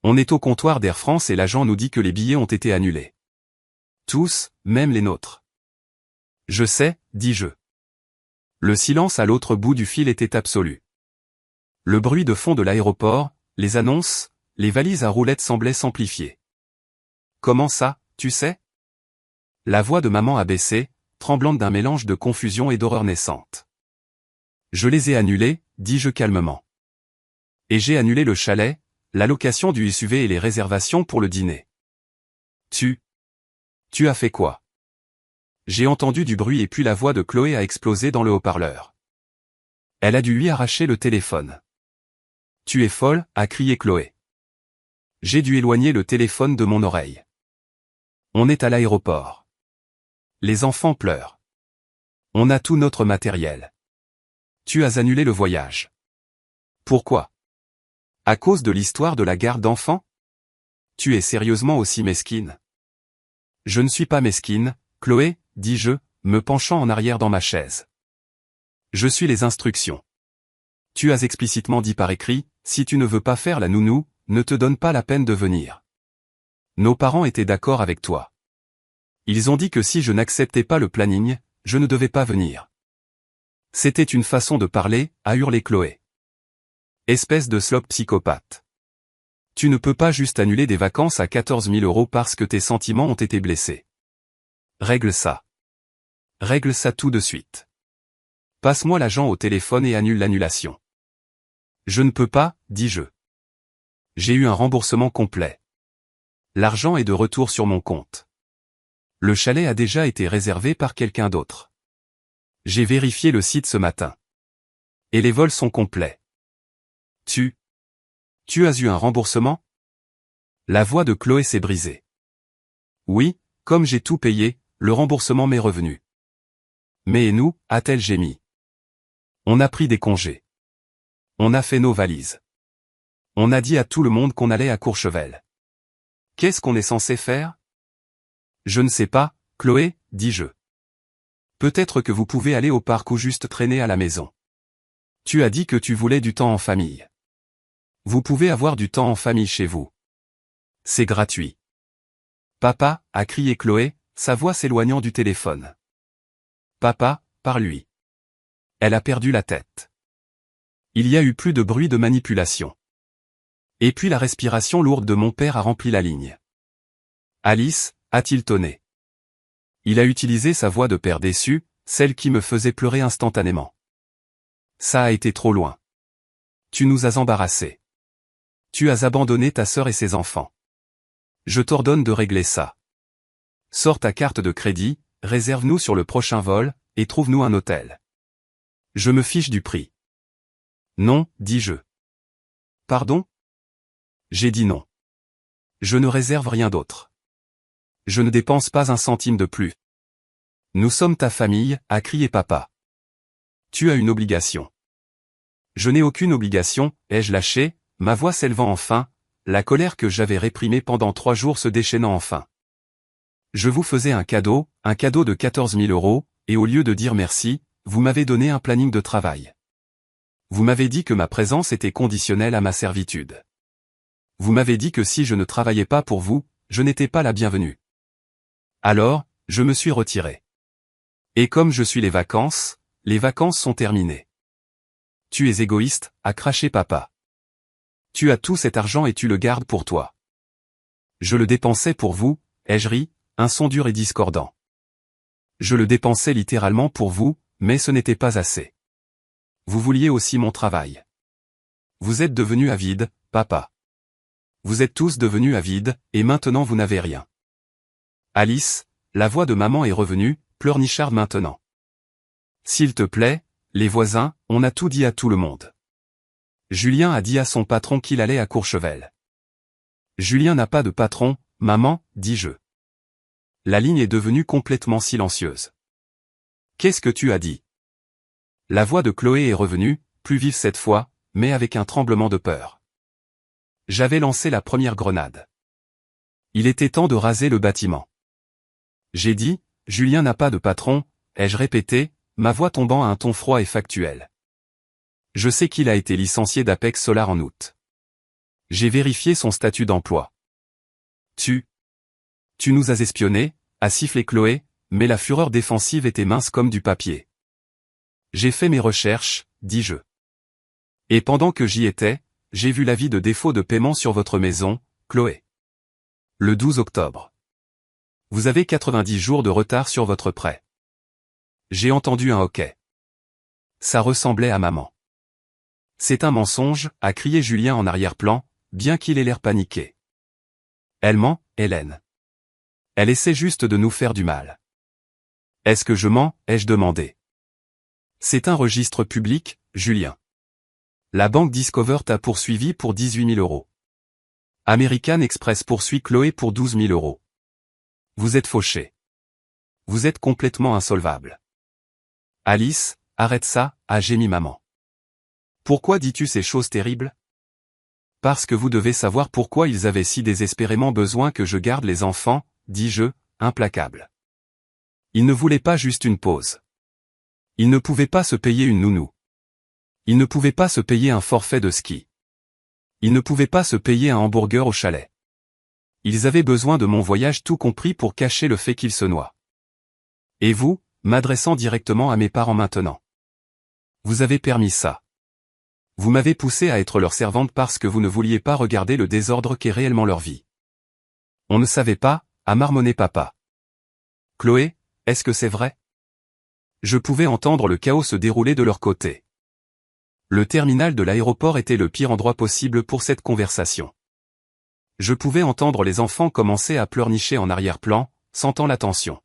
On est au comptoir d'Air France et l'agent nous dit que les billets ont été annulés. Tous, même les nôtres. Je sais, dis-je. Le silence à l'autre bout du fil était absolu. Le bruit de fond de l'aéroport, les annonces, les valises à roulettes semblaient s'amplifier. Comment ça, tu sais? La voix de maman a baissé, tremblante d'un mélange de confusion et d'horreur naissante. Je les ai annulés, dis-je calmement. Et j'ai annulé le chalet, la location du SUV et les réservations pour le dîner. Tu as fait quoi? J'ai entendu du bruit et puis la voix de Chloé a explosé dans le haut-parleur. Elle a dû lui arracher le téléphone. Tu es folle, a crié Chloé. J'ai dû éloigner le téléphone de mon oreille. On est à l'aéroport. Les enfants pleurent. On a tout notre matériel. Tu as annulé le voyage. Pourquoi? À cause de l'histoire de la garde d'enfants? Tu es sérieusement aussi mesquine? Je ne suis pas mesquine, Chloé, dis-je, me penchant en arrière dans ma chaise. Je suis les instructions. Tu as explicitement dit par écrit, si tu ne veux pas faire la nounou, ne te donne pas la peine de venir. Nos parents étaient d'accord avec toi. Ils ont dit que si je n'acceptais pas le planning, je ne devais pas venir. C'était une façon de parler, a hurlé Chloé. Espèce de slope psychopathe. Tu ne peux pas juste annuler des vacances à 14 000 € parce que tes sentiments ont été blessés. Règle ça. Règle ça tout de suite. Passe-moi l'agent au téléphone et annule l'annulation. Je ne peux pas, dis-je. J'ai eu un remboursement complet. L'argent est de retour sur mon compte. Le chalet a déjà été réservé par quelqu'un d'autre. J'ai vérifié le site ce matin. Et les vols sont complets. Tu as eu un remboursement? La voix de Chloé s'est brisée. Oui, comme j'ai tout payé, le remboursement m'est revenu. Mais et nous, a-t-elle gémi. On a pris des congés. On a fait nos valises. On a dit à tout le monde qu'on allait à Courchevel. Qu'est-ce qu'on est censé faire? Je ne sais pas, Chloé, dis-je. Peut-être que vous pouvez aller au parc ou juste traîner à la maison. Tu as dit que tu voulais du temps en famille. Vous pouvez avoir du temps en famille chez vous. C'est gratuit. Papa, a crié Chloé, sa voix s'éloignant du téléphone. Papa, par lui. Elle a perdu la tête. Il y a eu plus de bruit de manipulation. Et puis la respiration lourde de mon père a rempli la ligne. Alice, a-t-il tonné. Il a utilisé sa voix de père déçu, celle qui me faisait pleurer instantanément. Ça a été trop loin. Tu nous as embarrassés. Tu as abandonné ta sœur et ses enfants. Je t'ordonne de régler ça. Sors ta carte de crédit, réserve-nous sur le prochain vol, et trouve-nous un hôtel. Je me fiche du prix. Non, dis-je. Pardon? J'ai dit non. Je ne réserve rien d'autre. Je ne dépense pas un centime de plus. Nous sommes ta famille, a crié papa. Tu as une obligation. Je n'ai aucune obligation, ai-je lâché, ma voix s'élevant enfin, la colère que j'avais réprimée pendant 3 jours se déchaînant enfin. Je vous faisais un cadeau de 14 000 €, et au lieu de dire merci, vous m'avez donné un planning de travail. Vous m'avez dit que ma présence était conditionnelle à ma servitude. Vous m'avez dit que si je ne travaillais pas pour vous, je n'étais pas la bienvenue. Alors, je me suis retiré. Et comme je suis les vacances sont terminées. Tu es égoïste, a craché papa. Tu as tout cet argent et tu le gardes pour toi. Je le dépensais pour vous, ai-je ri, un son dur et discordant. Je le dépensais littéralement pour vous, mais ce n'était pas assez. Vous vouliez aussi mon travail. Vous êtes devenu avide, papa. Vous êtes tous devenus avides, et maintenant vous n'avez rien. Alice, la voix de maman est revenue, pleurnicharde maintenant. S'il te plaît, les voisins, on a tout dit à tout le monde. Julien a dit à son patron qu'il allait à Courchevel. Julien n'a pas de patron, maman, dis-je. La ligne est devenue complètement silencieuse. Qu'est-ce que tu as dit? La voix de Chloé est revenue, plus vive cette fois, mais avec un tremblement de peur. J'avais lancé la première grenade. Il était temps de raser le bâtiment. J'ai dit, Julien n'a pas de patron, ai-je répété, ma voix tombant à un ton froid et factuel. Je sais qu'il a été licencié d'Apex Solar en août. J'ai vérifié son statut d'emploi. Tu nous as espionnés, a sifflé Chloé, mais la fureur défensive était mince comme du papier. J'ai fait mes recherches, dis-je. Et pendant que j'y étais, j'ai vu l'avis de défaut de paiement sur votre maison, Chloé. Le 12 octobre. Vous avez 90 jours de retard sur votre prêt. J'ai entendu un hoquet. Ça ressemblait à maman. C'est un mensonge, a crié Julien en arrière-plan, bien qu'il ait l'air paniqué. Elle ment, Hélène. Elle essaie juste de nous faire du mal. Est-ce que je mens, ai-je demandé. C'est un registre public, Julien. La banque Discover t'a poursuivi pour 18 000 €. American Express poursuit Chloé pour 12 000 €. Vous êtes fauché. Vous êtes complètement insolvable. Alice, arrête ça, a gémi maman. Pourquoi dis-tu ces choses terribles? Parce que vous devez savoir pourquoi ils avaient si désespérément besoin que je garde les enfants, dis-je, implacable. Ils ne voulaient pas juste une pause. Ils ne pouvaient pas se payer une nounou. Ils ne pouvaient pas se payer un forfait de ski. Ils ne pouvaient pas se payer un hamburger au chalet. Ils avaient besoin de mon voyage tout compris pour cacher le fait qu'ils se noient. Et vous, m'adressant directement à mes parents maintenant. Vous avez permis ça. Vous m'avez poussé à être leur servante parce que vous ne vouliez pas regarder le désordre qu'est réellement leur vie. On ne savait pas, a marmonné papa. Chloé, est-ce que c'est vrai? Je pouvais entendre le chaos se dérouler de leur côté. Le terminal de l'aéroport était le pire endroit possible pour cette conversation. Je pouvais entendre les enfants commencer à pleurnicher en arrière-plan, sentant la tension.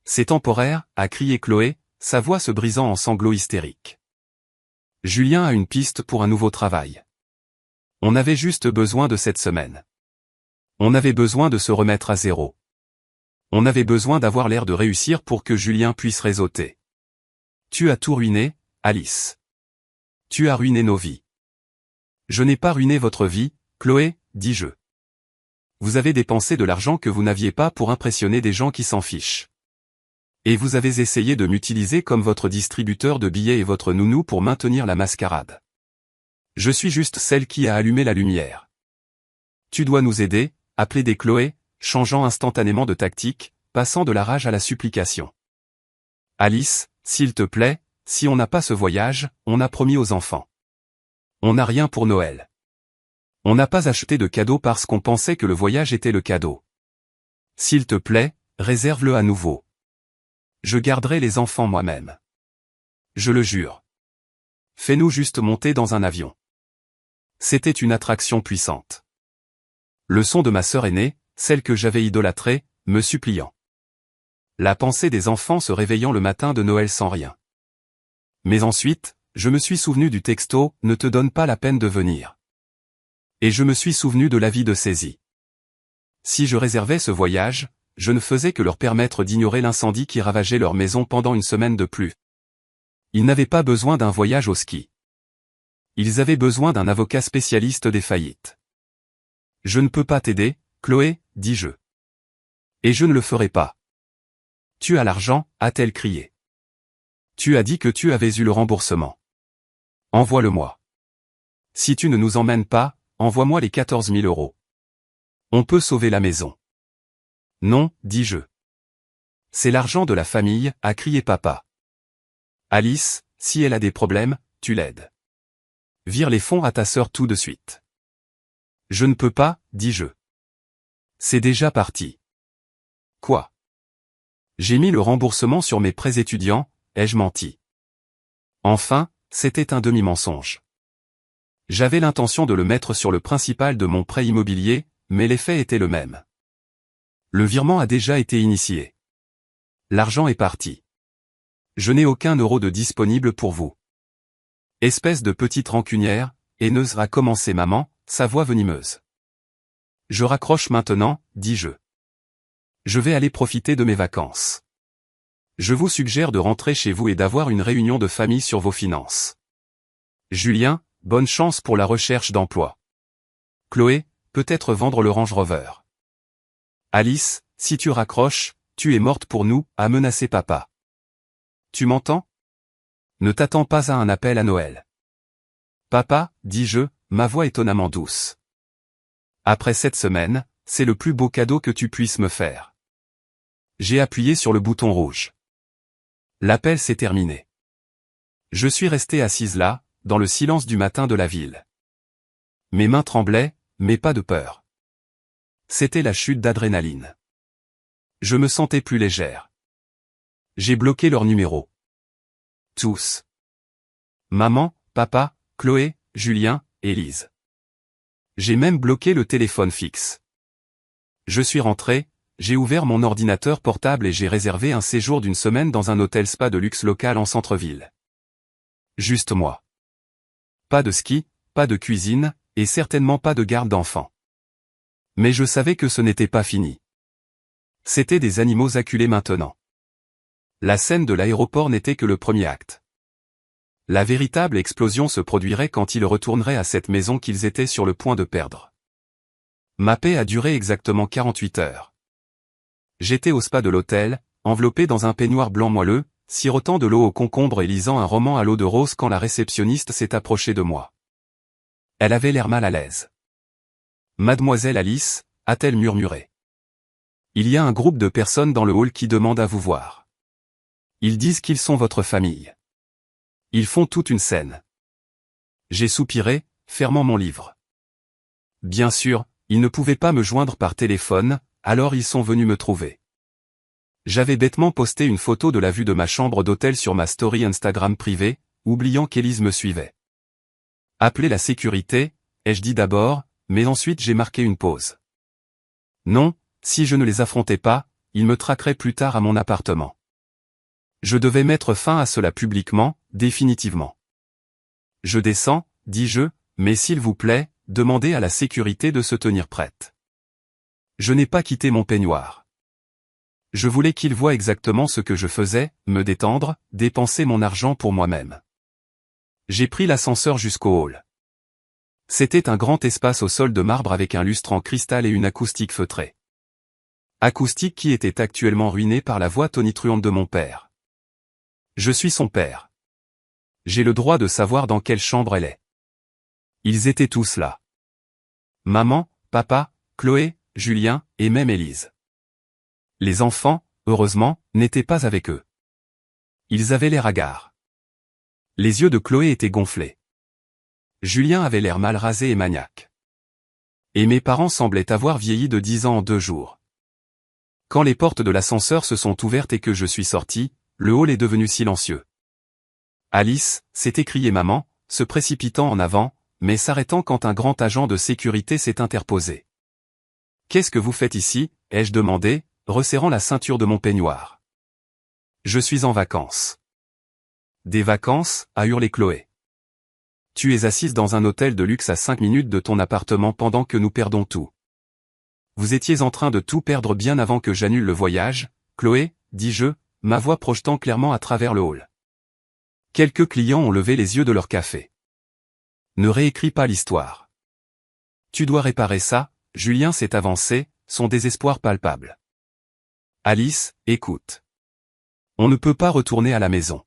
C'est temporaire, a crié Chloé, sa voix se brisant en sanglots hystériques. Julien a une piste pour un nouveau travail. On avait juste besoin de cette semaine. On avait besoin de se remettre à zéro. On avait besoin d'avoir l'air de réussir pour que Julien puisse réseauter. Tu as tout ruiné, Alice. Tu as ruiné nos vies. Je n'ai pas ruiné votre vie, Chloé, dis-je. Vous avez dépensé de l'argent que vous n'aviez pas pour impressionner des gens qui s'en fichent. Et vous avez essayé de m'utiliser comme votre distributeur de billets et votre nounou pour maintenir la mascarade. Je suis juste celle qui a allumé la lumière. Tu dois nous aider, a plaidé Chloé, changeant instantanément de tactique, passant de la rage à la supplication. Alice, s'il te plaît, si on n'a pas ce voyage, on a promis aux enfants. On n'a rien pour Noël. On n'a pas acheté de cadeau parce qu'on pensait que le voyage était le cadeau. S'il te plaît, réserve-le à nouveau. Je garderai les enfants moi-même. Je le jure. Fais-nous juste monter dans un avion. C'était une attraction puissante. Le son de ma sœur aînée, celle que j'avais idolâtrée, me suppliant. La pensée des enfants se réveillant le matin de Noël sans rien. Mais ensuite, je me suis souvenu du texto « Ne te donne pas la peine de venir ». Et je me suis souvenu de l'avis de saisie. Si je réservais ce voyage, je ne faisais que leur permettre d'ignorer l'incendie qui ravageait leur maison pendant une semaine de plus. Ils n'avaient pas besoin d'un voyage au ski. Ils avaient besoin d'un avocat spécialiste des faillites. Je ne peux pas t'aider, Chloé, dis-je. Et je ne le ferai pas. Tu as l'argent, a-t-elle crié. Tu as dit que tu avais eu le remboursement. Envoie-le-moi. Si tu ne nous emmènes pas, envoie-moi les 14 000 euros. On peut sauver la maison. Non, dis-je. C'est l'argent de la famille, a crié papa. Alice, si elle a des problèmes, tu l'aides. Vire les fonds à ta sœur tout de suite. Je ne peux pas, dis-je. C'est déjà parti. Quoi? J'ai mis le remboursement sur mes prêts étudiants, ai-je menti? Enfin, c'était un demi-mensonge. J'avais l'intention de le mettre sur le principal de mon prêt immobilier, mais l'effet était le même. Le virement a déjà été initié. L'argent est parti. Je n'ai aucun euro de disponible pour vous. Espèce de petite rancunière, haineuse, a commencé maman, sa voix venimeuse. Je raccroche maintenant, dis-je. Je vais aller profiter de mes vacances. Je vous suggère de rentrer chez vous et d'avoir une réunion de famille sur vos finances. Julien, bonne chance pour la recherche d'emploi. Chloé, peut-être vendre le Range Rover. Alice, si tu raccroches, tu es morte pour nous, a menacé papa. Tu m'entends? Ne t'attends pas à un appel à Noël. Papa, dis-je, ma voix étonnamment douce. Après cette semaine, c'est le plus beau cadeau que tu puisses me faire. J'ai appuyé sur le bouton rouge. L'appel s'est terminé. Je suis restée assise là, dans le silence du matin de la ville. Mes mains tremblaient, mais pas de peur. C'était la chute d'adrénaline. Je me sentais plus légère. J'ai bloqué leur numéro. Tous. Maman, papa, Chloé, Julien, Élise. J'ai même bloqué le téléphone fixe. Je suis rentré, j'ai ouvert mon ordinateur portable et j'ai réservé un séjour d'une semaine dans un hôtel spa de luxe local en centre-ville. Juste moi. Pas de ski, pas de cuisine, et certainement pas de garde d'enfants. Mais je savais que ce n'était pas fini. C'étaient des animaux acculés maintenant. La scène de l'aéroport n'était que le premier acte. La véritable explosion se produirait quand ils retourneraient à cette maison qu'ils étaient sur le point de perdre. Ma paix a duré exactement 48 heures. J'étais au spa de l'hôtel, enveloppé dans un peignoir blanc moelleux, sirotant de l'eau au concombre et lisant un roman à l'eau de rose quand la réceptionniste s'est approchée de moi. Elle avait l'air mal à l'aise. Mademoiselle Alice, a-t-elle murmuré. Il y a un groupe de personnes dans le hall qui demandent à vous voir. Ils disent qu'ils sont votre famille. Ils font toute une scène. J'ai soupiré, fermant mon livre. Bien sûr, ils ne pouvaient pas me joindre par téléphone, alors ils sont venus me trouver. J'avais bêtement posté une photo de la vue de ma chambre d'hôtel sur ma story Instagram privée, oubliant qu'Élise me suivait. Appelez la sécurité, ai-je dit d'abord, mais ensuite j'ai marqué une pause. Non, si je ne les affrontais pas, ils me traqueraient plus tard à mon appartement. Je devais mettre fin à cela publiquement, définitivement. Je descends, dis-je, mais s'il vous plaît, demandez à la sécurité de se tenir prête. Je n'ai pas quitté mon peignoir. Je voulais qu'ils voient exactement ce que je faisais, me détendre, dépenser mon argent pour moi-même. J'ai pris l'ascenseur jusqu'au hall. C'était un grand espace au sol de marbre avec un lustre en cristal et une acoustique feutrée. Acoustique qui était actuellement ruinée par la voix tonitruante de mon père. Je suis son père. J'ai le droit de savoir dans quelle chambre elle est. Ils étaient tous là. Maman, papa, Chloé, Julien, et même Élise. Les enfants, heureusement, n'étaient pas avec eux. Ils avaient l'air hagards. Les yeux de Chloé étaient gonflés. Julien avait l'air mal rasé et maniaque. Et mes parents semblaient avoir vieilli de 10 ans en 2 jours. Quand les portes de l'ascenseur se sont ouvertes et que je suis sorti, le hall est devenu silencieux. Alice, s'est écriée maman, se précipitant en avant, mais s'arrêtant quand un grand agent de sécurité s'est interposé. « Qu'est-ce que vous faites ici ?» ai-je demandé, resserrant la ceinture de mon peignoir. « Je suis en vacances. »« Des vacances ?» a hurlé Chloé. « Tu es assise dans un hôtel de luxe à 5 minutes de ton appartement pendant que nous perdons tout. Vous étiez en train de tout perdre bien avant que j'annule le voyage, Chloé, dis-je, ma voix projetant clairement à travers le hall. Quelques clients ont levé les yeux de leur café. Ne réécris pas l'histoire. Tu dois réparer ça, Julien s'est avancé, son désespoir palpable. Alice, écoute. On ne peut pas retourner à la maison.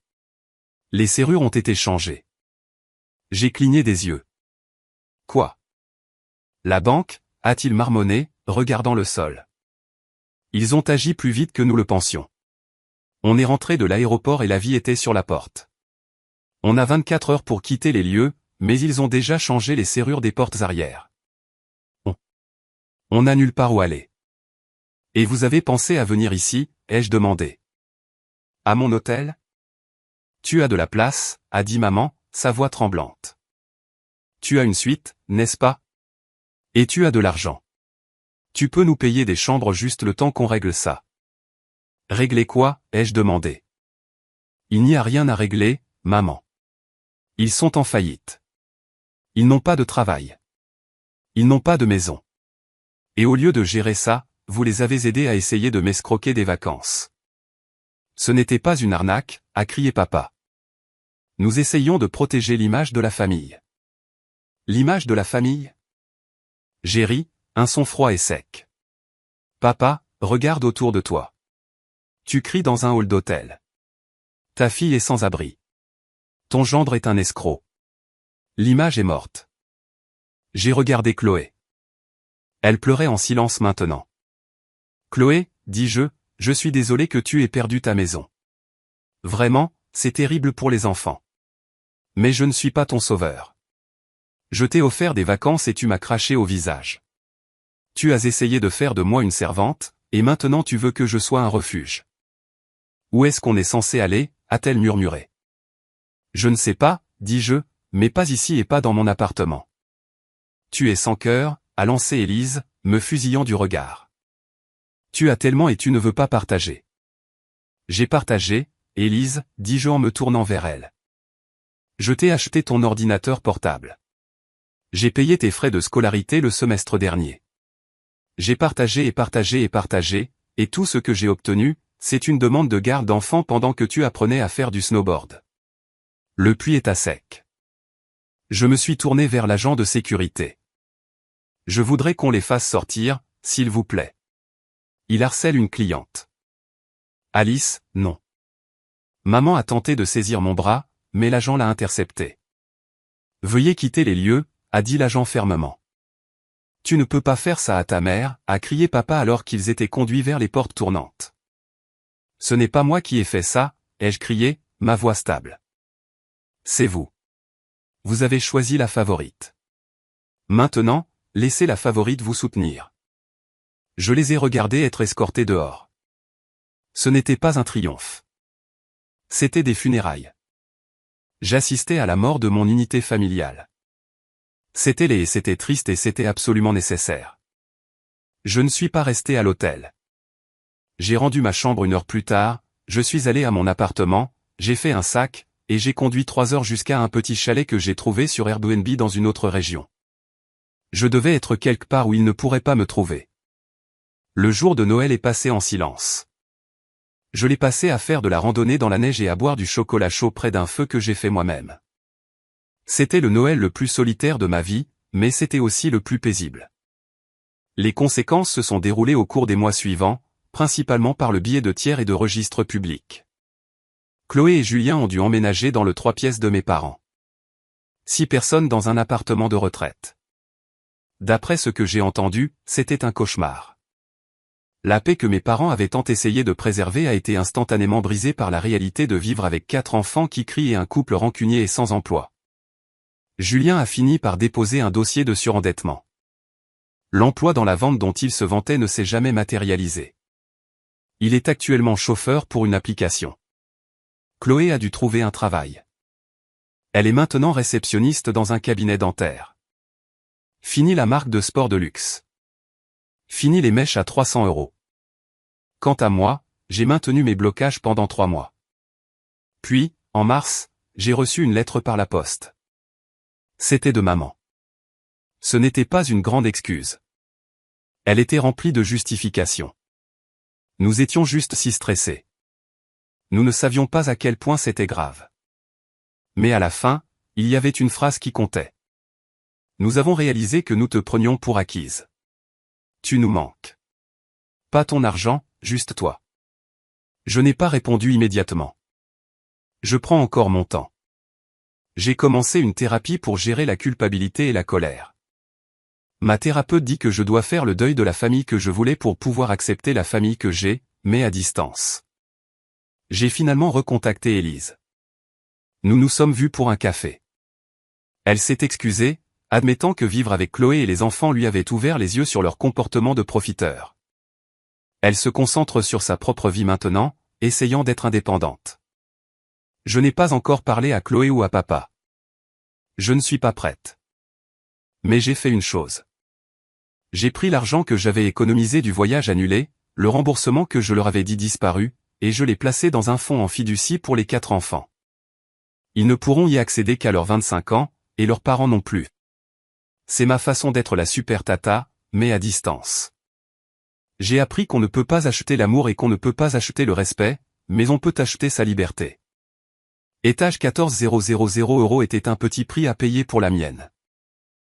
Les serrures ont été changées. J'ai cligné des yeux. Quoi? La banque, a-t-il marmonné, regardant le sol. Ils ont agi plus vite que nous le pensions. On est rentré de l'aéroport et la vie était sur la porte. On a 24 heures pour quitter les lieux, mais ils ont déjà changé les serrures des portes arrière. On n'a nulle part où aller. Et vous avez pensé à venir ici, ai-je demandé. À mon hôtel? Tu as de la place, a dit maman, sa voix tremblante. Tu as une suite, n'est-ce pas? Et tu as de l'argent. Tu peux nous payer des chambres juste le temps qu'on règle ça. Régler quoi, ai-je demandé. Il n'y a rien à régler, maman. Ils sont en faillite. Ils n'ont pas de travail. Ils n'ont pas de maison. Et au lieu de gérer ça, vous les avez aidés à essayer de m'escroquer des vacances. Ce n'était pas une arnaque, a crié papa. Nous essayions de protéger l'image de la famille. L'image de la famille? J'ai ri, un son froid et sec. Papa, regarde autour de toi. Tu cries dans un hall d'hôtel. Ta fille est sans abri. Ton gendre est un escroc. L'image est morte. J'ai regardé Chloé. Elle pleurait en silence maintenant. Chloé, dis-je, je suis désolé que tu aies perdu ta maison. Vraiment, c'est terrible pour les enfants. Mais je ne suis pas ton sauveur. Je t'ai offert des vacances et tu m'as craché au visage. Tu as essayé de faire de moi une servante, et maintenant tu veux que je sois un refuge. Où est-ce qu'on est censé aller, a-t-elle murmuré. Je ne sais pas, dis-je, mais pas ici et pas dans mon appartement. Tu es sans cœur, a lancé Élise, me fusillant du regard. Tu as tellement et tu ne veux pas partager. J'ai partagé, Élise, dis-je en me tournant vers elle. Je t'ai acheté ton ordinateur portable. J'ai payé tes frais de scolarité le semestre dernier. J'ai partagé et partagé et partagé, et tout ce que j'ai obtenu, c'est une demande de garde d'enfant pendant que tu apprenais à faire du snowboard. Le puits est à sec. Je me suis tourné vers l'agent de sécurité. Je voudrais qu'on les fasse sortir, s'il vous plaît. Il harcèle une cliente. Alice, non. Maman a tenté de saisir mon bras, mais l'agent l'a intercepté. Veuillez quitter les lieux, a dit l'agent fermement. Tu ne peux pas faire ça à ta mère, a crié papa alors qu'ils étaient conduits vers les portes tournantes. Ce n'est pas moi qui ai fait ça, ai-je crié, ma voix stable. C'est vous. Vous avez choisi la favorite. Maintenant, laissez la favorite vous soutenir. Je les ai regardés être escortés dehors. Ce n'était pas un triomphe. C'était des funérailles. J'assistais à la mort de mon unité familiale. C'était triste et c'était absolument nécessaire. Je ne suis pas resté à l'hôtel. J'ai rendu ma chambre 1 heure plus tard, je suis allé à mon appartement, j'ai fait un sac, et j'ai conduit 3 heures jusqu'à un petit chalet que j'ai trouvé sur Airbnb dans une autre région. Je devais être quelque part où il ne pourrait pas me trouver. Le jour de Noël est passé en silence. Je l'ai passé à faire de la randonnée dans la neige et à boire du chocolat chaud près d'un feu que j'ai fait moi-même. C'était le Noël le plus solitaire de ma vie, mais c'était aussi le plus paisible. Les conséquences se sont déroulées au cours des mois suivants, principalement par le biais de tiers et de registres publics. Chloé et Julien ont dû emménager dans le 3 pièces de mes parents. 6 personnes dans un appartement de retraite. D'après ce que j'ai entendu, c'était un cauchemar. La paix que mes parents avaient tant essayé de préserver a été instantanément brisée par la réalité de vivre avec 4 enfants qui crient et un couple rancunier et sans emploi. Julien a fini par déposer un dossier de surendettement. L'emploi dans la vente dont il se vantait ne s'est jamais matérialisé. Il est actuellement chauffeur pour une application. Chloé a dû trouver un travail. Elle est maintenant réceptionniste dans un cabinet dentaire. Fini la marque de sport de luxe. Fini les mèches à 300 €. Quant à moi, j'ai maintenu mes blocages pendant 3 mois. Puis, en mars, j'ai reçu une lettre par la poste. C'était de maman. Ce n'était pas une grande excuse. Elle était remplie de justifications. Nous étions juste si stressés. Nous ne savions pas à quel point c'était grave. Mais à la fin, il y avait une phrase qui comptait. Nous avons réalisé que nous te prenions pour acquise. Tu nous manques. Pas ton argent, juste toi. Je n'ai pas répondu immédiatement. Je prends encore mon temps. J'ai commencé une thérapie pour gérer la culpabilité et la colère. Ma thérapeute dit que je dois faire le deuil de la famille que je voulais pour pouvoir accepter la famille que j'ai, mais à distance. J'ai finalement recontacté Élise. Nous nous sommes vus pour un café. Elle s'est excusée, admettant que vivre avec Chloé et les enfants lui avait ouvert les yeux sur leur comportement de profiteur. Elle se concentre sur sa propre vie maintenant, essayant d'être indépendante. Je n'ai pas encore parlé à Chloé ou à papa. Je ne suis pas prête. Mais j'ai fait une chose. J'ai pris l'argent que j'avais économisé du voyage annulé, le remboursement que je leur avais dit disparu, et je l'ai placé dans un fonds en fiducie pour les 4 enfants. Ils ne pourront y accéder qu'à leurs 25 ans, et leurs parents non plus. C'est ma façon d'être la super tata, mais à distance. J'ai appris qu'on ne peut pas acheter l'amour et qu'on ne peut pas acheter le respect, mais on peut acheter sa liberté. Étage 14 000 € était un petit prix à payer pour la mienne.